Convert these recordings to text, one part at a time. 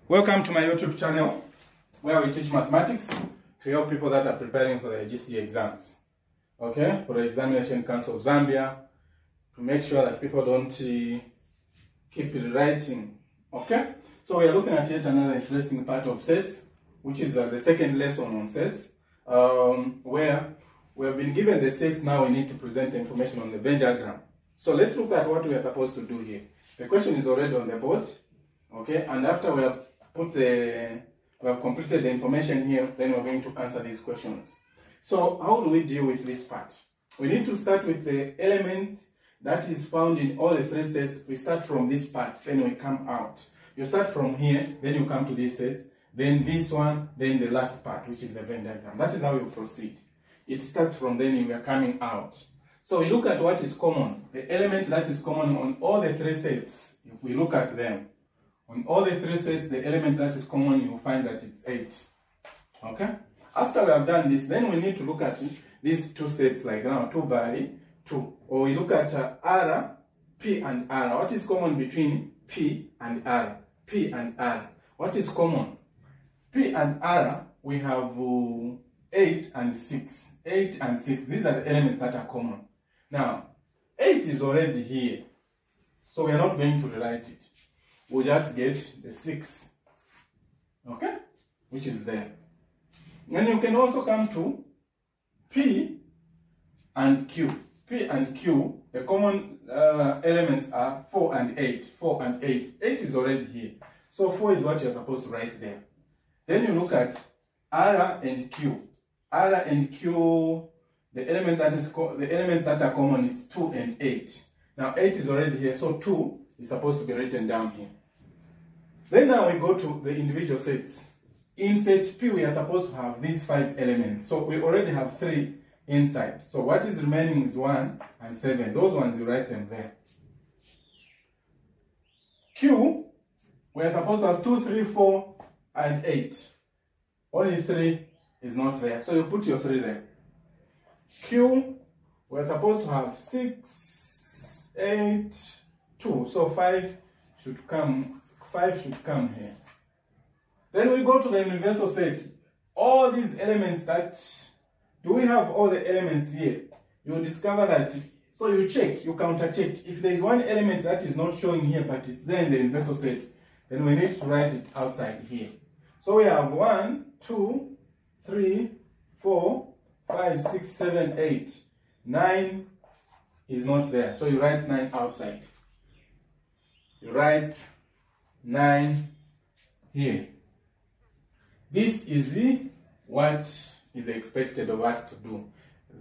Welcome to my YouTube channel, where we teach mathematics to help people that are preparing for their GCE exams. Okay, for the Examination Council of Zambia, to make sure that people don't keep rewriting. Okay, so we are looking at yet another interesting part of sets, which is the second lesson on sets, where we have been given the sets. Now we need to present the information on the Venn diagram. So let's look at what we are supposed to do here. The question is already on the board. Okay, and after we have completed the information here, then we're going to answer these questions. So how do we deal with this part? We need to start with the element that is found in all the three sets. We start from this part, then we come out. You start from here, then you come to these sets, then this one, then the last part, which is the Venn diagram. That is how you proceed. It starts from then you are coming out. So we look at what is common, the element that is common on all the three sets. If we look at them, on all the three sets, the element that is common, you will find that it's 8. Okay? After we have done this, then we need to look at these two sets, like now 2 by 2. Or we look at R, P and R. What is common between P and R? P and R. What is common? P and R, we have 8 and 6. 8 and 6. These are the elements that are common. Now, 8 is already here. So we are not going to rewrite it. We'll just get the 6, okay, which is there. Then you can also come to P and Q. P and Q, the common elements are 4 and 8. 4 and 8. 8 is already here. So 4 is what you're supposed to write there. Then you look at R and Q. R and Q, the elements that are common, it's 2 and 8. Now 8 is already here, so 2 is supposed to be written down here. Then now we go to the individual sets. In set P, we are supposed to have these 5 elements. So we already have 3 inside. So what is remaining is 1 and 7. Those ones, you write them there. Q, we are supposed to have 2, 3, 4, and 8. Only 3 is not there. So you put your 3 there. Q, we are supposed to have 6, 8, 2. So 5 should come here. Then we go to the universal set. All these elements do we have all the elements here? You will discover that, so you check, you counter check. If there is one element that is not showing here, but it's there in the universal set, then we need to write it outside here. So we have 1, 2, 3, 4, 5, 6, 7, 8. 9 is not there. So you write 9 outside. You write 9 here. This is what is expected of us to do.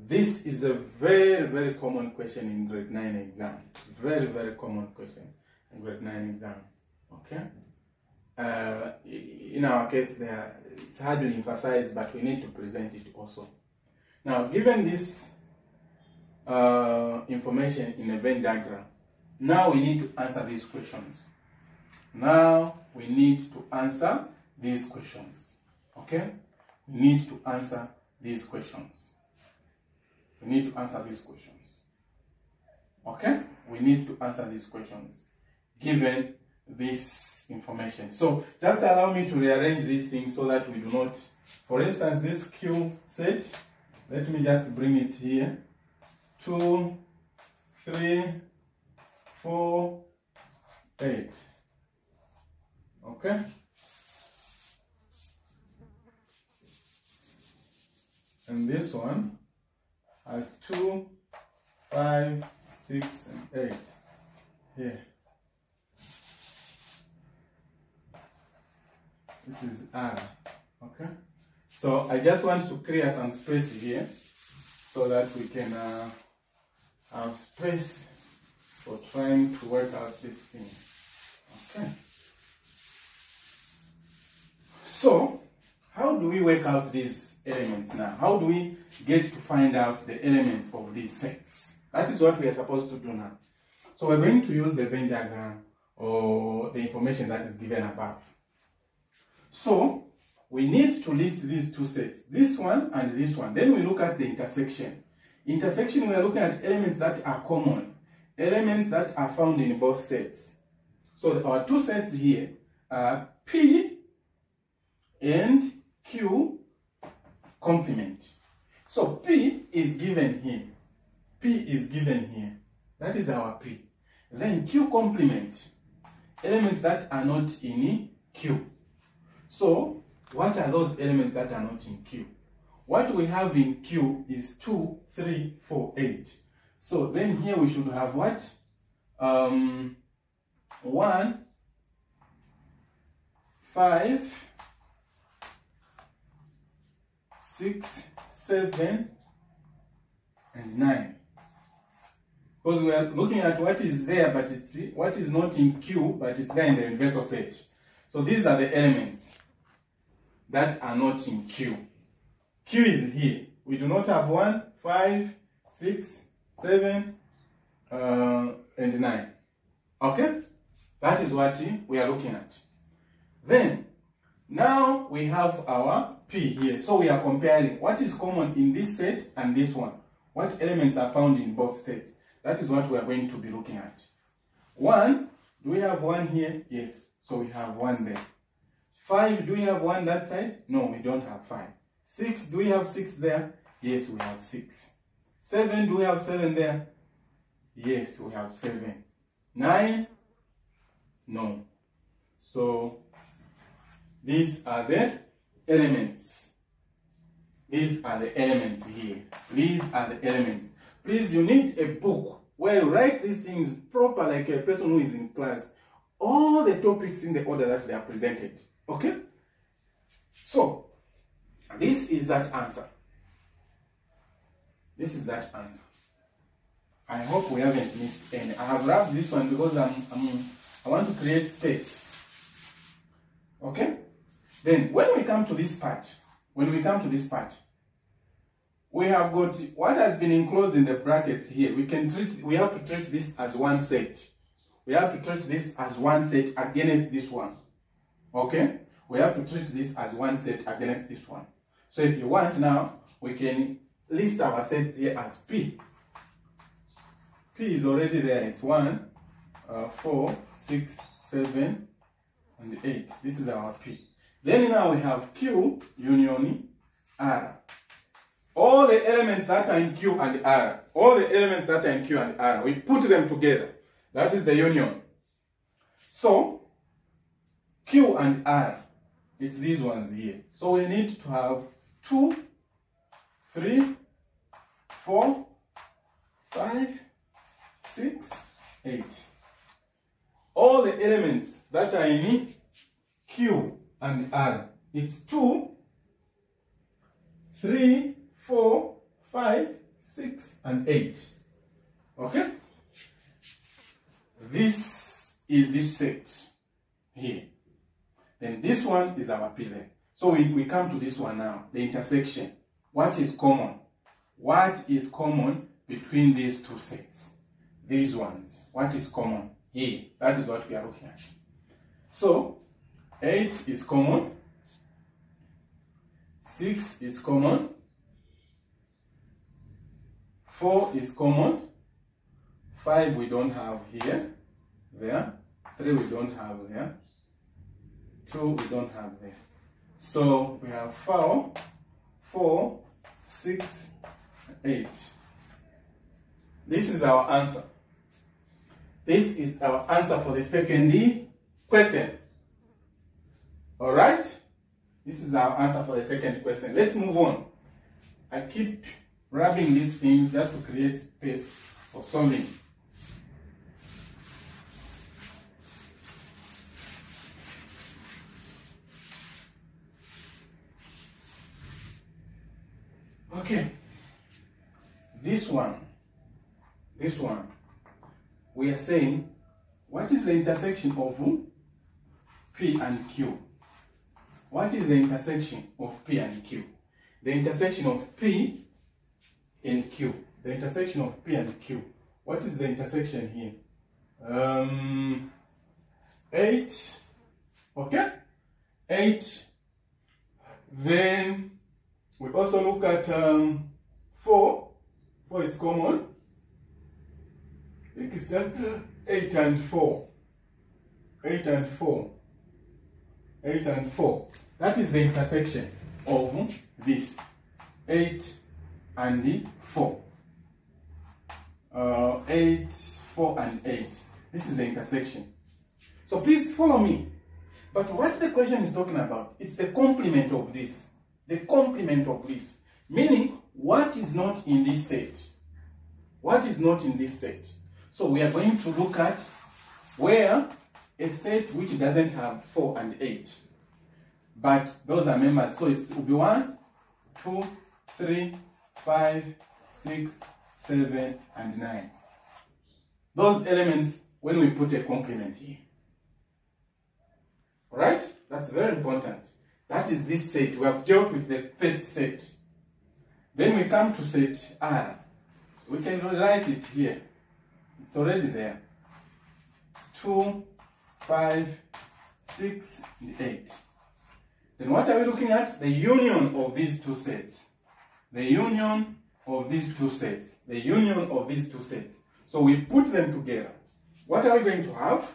This is a very, very common question in grade 9 exam. Very, very common question in grade 9 exam. Okay? In our case, it's hardly emphasized, but we need to present it also. Now, given this information in a Venn diagram, now we need to answer these questions. Now we need to answer these questions. Okay? We need to answer these questions. We need to answer these questions. Okay? We need to answer these questions given this information. So just allow me to rearrange these things so that we do not, for instance, this Q set, let me just bring it here. 2, 3, 4, 8. Okay? And this one has 2, 5, 6, and 8 here. This is R. Okay? So I just want to clear some space here so that we can have space for trying to work out this thing. Okay? So, how do we work out these elements now? How do we get to find out the elements of these sets? That is what we are supposed to do now. So we're going to use the Venn diagram or the information that is given above. So, we need to list these two sets, this one and this one. Then we look at the intersection. Intersection, we are looking at elements that are common, elements that are found in both sets. So our two sets here are P and Q complement. So P is given here. P is given here. That is our P. Then Q complement, elements that are not in Q. So what are those elements that are not in Q? What we have in Q is 2, 3, 4, 8. So then here we should have what? 1, 5, 6, 7, and 9. Because we are looking at what is there, but it's what is not in Q, but it's there in the universal set. So these are the elements that are not in Q. Q is here. We do not have 1, 5, 6, 7, and 9. Okay? That is what we are looking at. Then, now we have our P here. So we are comparing what is common in this set and this one. What elements are found in both sets? That is what we are going to be looking at. 1, do we have 1 here? Yes. So we have 1 there. 5, do we have 1 that side? No, we don't have 5. 6, do we have 6 there? Yes, we have 6. 7, do we have 7 there? Yes, we have 7. 9? No. So these are the elements. These are the elements here. These are the elements. Please, you need a book where you write these things proper, like a person who is in class. All the topics in the order that they are presented. Okay? So, this is that answer. This is that answer. I hope we haven't missed any. I have wrapped this one because I want to create space. Okay? Then, when we come to this part, we have got what has been enclosed in the brackets here. We have to treat this as one set. We have to treat this as one set against this one. Okay? We have to treat this as one set against this one. So if you want now, we can list our sets here as P. P is already there. It's 1, 4, 6, 7, and 8. This is our P. Then now we have Q union R. All the elements that are in Q and R, all the elements that are in Q and R, we put them together. That is the union. So, Q and R, it's these ones here. So we need to have 2, 3, 4, 5, 6, 8. All the elements that are in Q and R, it's 2, 3, 4, 5, 6, and 8. Okay? This is this set here. Then this one is our P there. So we come to this one now, the intersection. What is common? What is common between these two sets? These ones. What is common here? That is what we are looking at. So, 8 is common. 6 is common. 4 is common. 5 we don't have here. There. 3 we don't have there. 2 we don't have there. So we have 4, 6, 8. This is our answer. This is our answer for the second question. Alright? This is our answer for the second question. Let's move on. I keep rubbing these things just to create space for solving. Okay, this one, we are saying, what is the intersection of P and Q? What is the intersection of P and Q? The intersection of P and Q. The intersection of P and Q. What is the intersection here? 8, okay? 8, then we also look at 4. 4 is common. I think it's just 8 and 4. 8 and 4. 8 and 4. That is the intersection of this 8 and 4. 8, 4 and 8. This is the intersection. So please follow me. But what the question is talking about, it's the complement of this. The complement of this. Meaning, what is not in this set? What is not in this set? So we are going to look at where a set which doesn't have 4 and 8. But those are members. So it will be 1, 2, 3, 5, 6, 7, and 9. Those elements when we put a complement here. Alright? That's very important. That is this set. We have dealt with the first set. Then we come to set R. We can rewrite it here. It's already there. It's 2, 5, 6, and 8. Then what are we looking at? The union of these two sets. The union of these two sets. The union of these two sets. So we put them together. What are we going to have?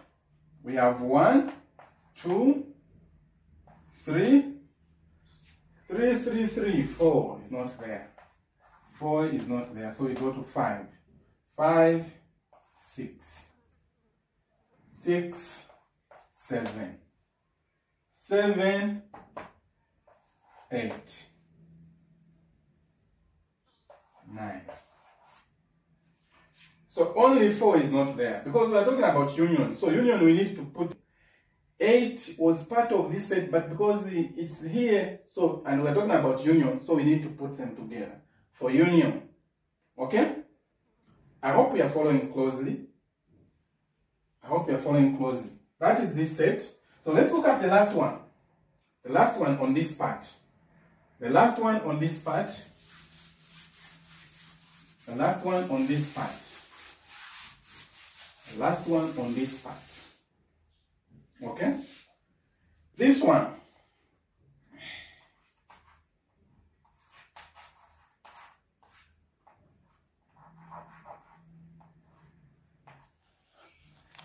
We have 1, 2, 3, 4 is not there. 4 is not there. So we go to 5. 5, 6. 6, 7. 7, 8. 9. So only 4 is not there because we are talking about union. So union we need to put 8 was part of this set, but because it's here, so and we're talking about union, so we need to put them together for union. Okay? I hope you are following closely. I hope you are following closely. That is this set. So let's look at the last one. The last one on this part. The last one on this part. The last one on this part. The last one on this part. Okay? This one.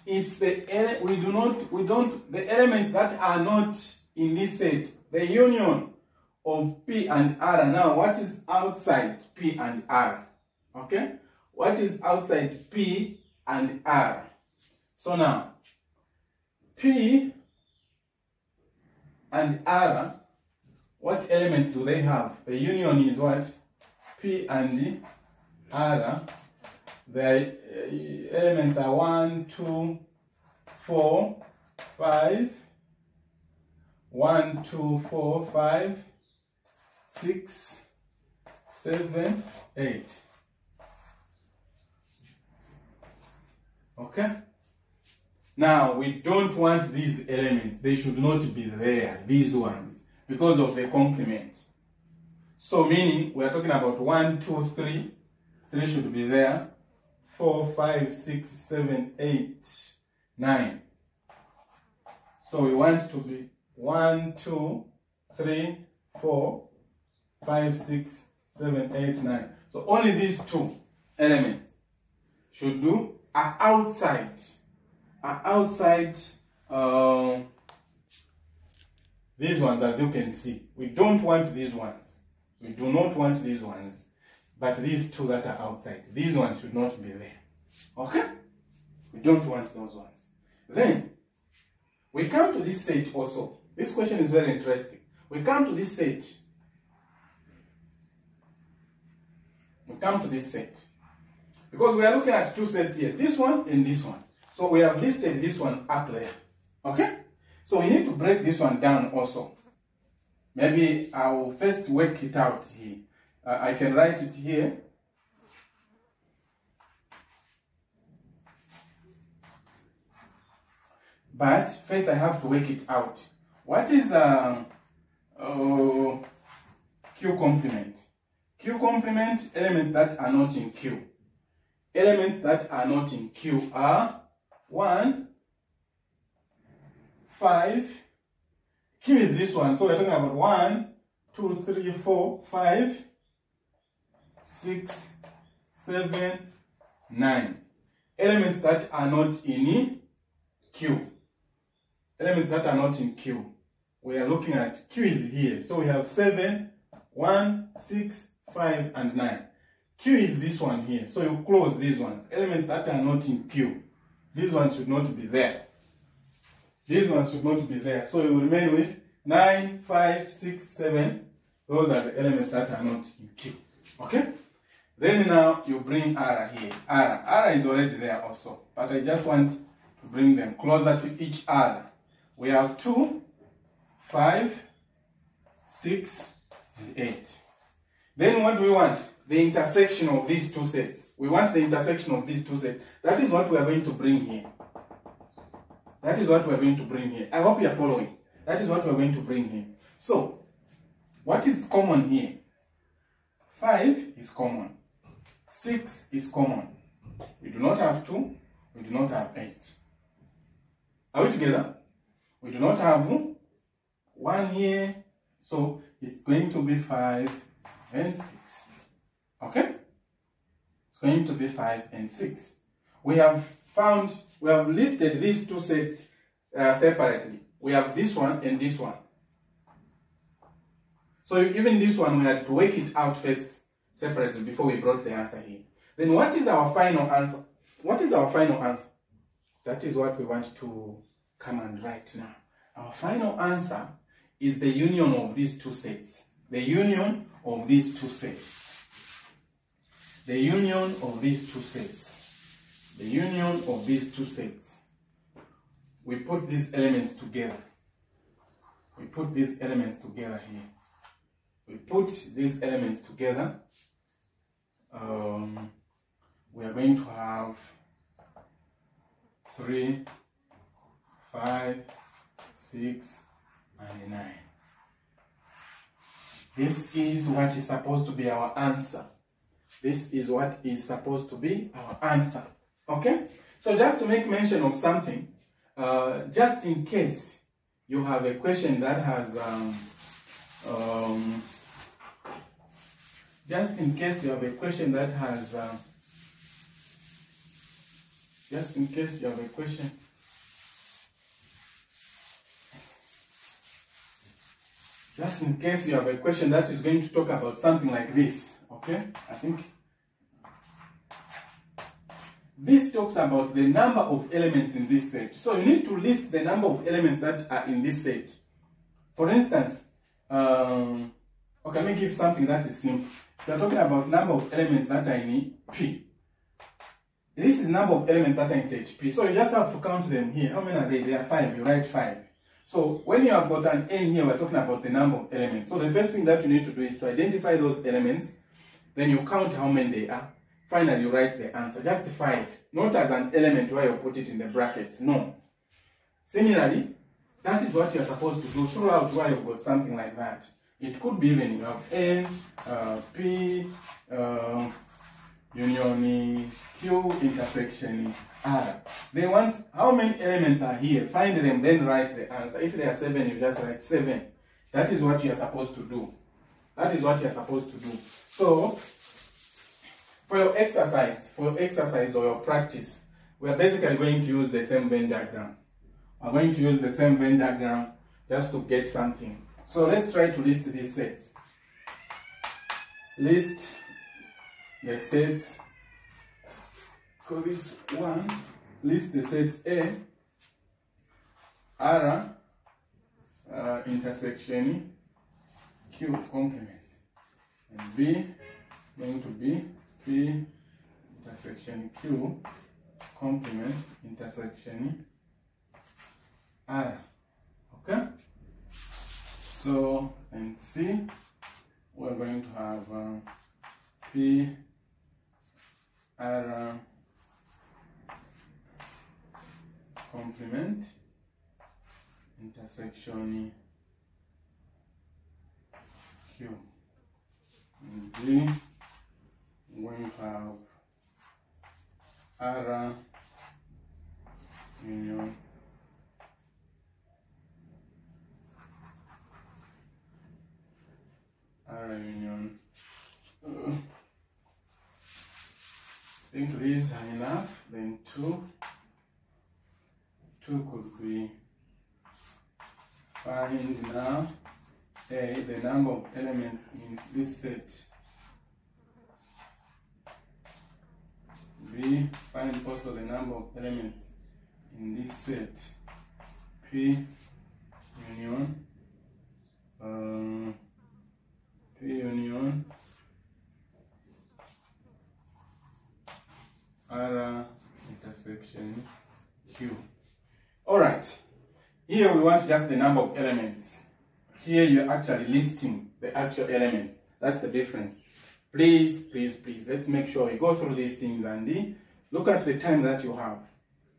It's the the elements that are not in this set. The union of P and R. Now, what is outside P and R? Okay? What is outside P and R? So now, P and R, what elements do they have? The union is what? P and R. The elements are 1, 2, 4, 5. 1, 2, 4, 5, 6, 7, 8. Okay? Now, we don't want these elements. They should not be there, these ones, because of the complement. So, meaning, we are talking about 1, 2, 3. 3 should be there. 4, 5, 6, 7, 8, 9. So, we want to be 1, 2, 3, 4, 5, 6, 7, 8, 9. So only these two elements should do are outside. These ones, as you can see. We don't want these ones. We do not want these ones. But these two that are outside, these ones should not be there. Okay? We don't want those ones. Then, we come to this set also. This question is very interesting. We come to this set. We come to this set. Because we are looking at two sets here. This one and this one. So we have listed this one up there. Okay? So we need to break this one down also. Maybe I will first work it out here. I can write it here. But first I have to work it out. What is Q complement? Q complement, elements that are not in Q. Elements that are not in Q are 1, 5. Q is this one. So we're talking about 1, 2, 3, 4, 5, 6, 7, 9. Elements that are not in Q. Elements that are not in Q. we are looking at Q is here. So we have 7, 1, 6, 5, and 9. Q is this one here. So you close these ones. Elements that are not in Q. These ones should not be there. These ones should not be there. So you remain with 9, 5, 6, 7. Those are the elements that are not in Q. Okay? Then now you bring R here. R is already there also. But I just want to bring them closer to each other. We have 2, 5, 6, and 8. Then what do we want? The intersection of these two sets. We want the intersection of these two sets. That is what we are going to bring here. That is what we are going to bring here. I hope you are following. That is what we are going to bring here. So, what is common here? 5 is common. 6 is common. We do not have 2. We do not have 8. Are we together? We do not have 1 here. So, it's going to be 5 and 6. Okay? It's going to be 5 and 6. We have listed these two sets separately. We have this one and this one. So even this one, we had to work it out first separately before we brought the answer here. Then what is our final answer? What is our final answer? That is what we want to come and write now. Our final answer is the union of these two sets. The union of these two sets. The union of these two sets. The union of these two sets. We put these elements together. We put these elements together here. We put these elements together. We are going to have 3, 5, 6, and 9. This is what is supposed to be our answer. This is what is supposed to be our answer. Okay? So just to make mention of something, just in case you have a question that has just in case you have a question that has just in case you have a question that is going to talk about something like this, okay? I think this talks about the number of elements in this set. So you need to list the number of elements that are in this set. For instance, okay, let me give something that is simple. We are talking about number of elements that are in P. This is number of elements that are in set P. So you just have to count them here. How many are they? There are 5. You write 5. So when you have got an N here, we're talking about the number of elements. So the first thing that you need to do is to identify those elements. Then you count how many they are. Finally, you write the answer. Just 5. Not as an element where you put it in the brackets. No. Similarly, that is what you're supposed to do throughout where you've got something like that. It could be even you have N, P, union Q, intersection R. They want how many elements are here. Find them, then write the answer. If there are 7, you just write 7. That is what you are supposed to do. That is what you are supposed to do. So, for your exercise or your practice, we are basically going to use the same Venn diagram. We are going to use the same Venn diagram just to get something. So let's try to list these sets. List the sets. For this one, list the sets A, R, intersection Q complement, and B going to be P intersection Q complement intersection R. Okay? So, and C, we're going to have P, R, complement, intersection Q. And D, we're going to have R, union, I think these are enough. Then 2 could be Find now A, the number of elements in this set. B, find also the number of elements in this set. P union R intersection Q. Alright, here we want just the number of elements. Here you're actually listing the actual elements. That's the difference. Please, let's make sure we go through these things and look at the time that you have.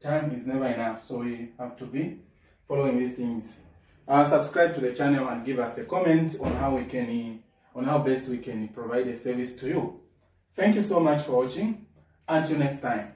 Time is never enough, so we have to be following these things. Subscribe to the channel and give us a comment on how best we can provide a service to you. Thank you so much for watching. Until next time.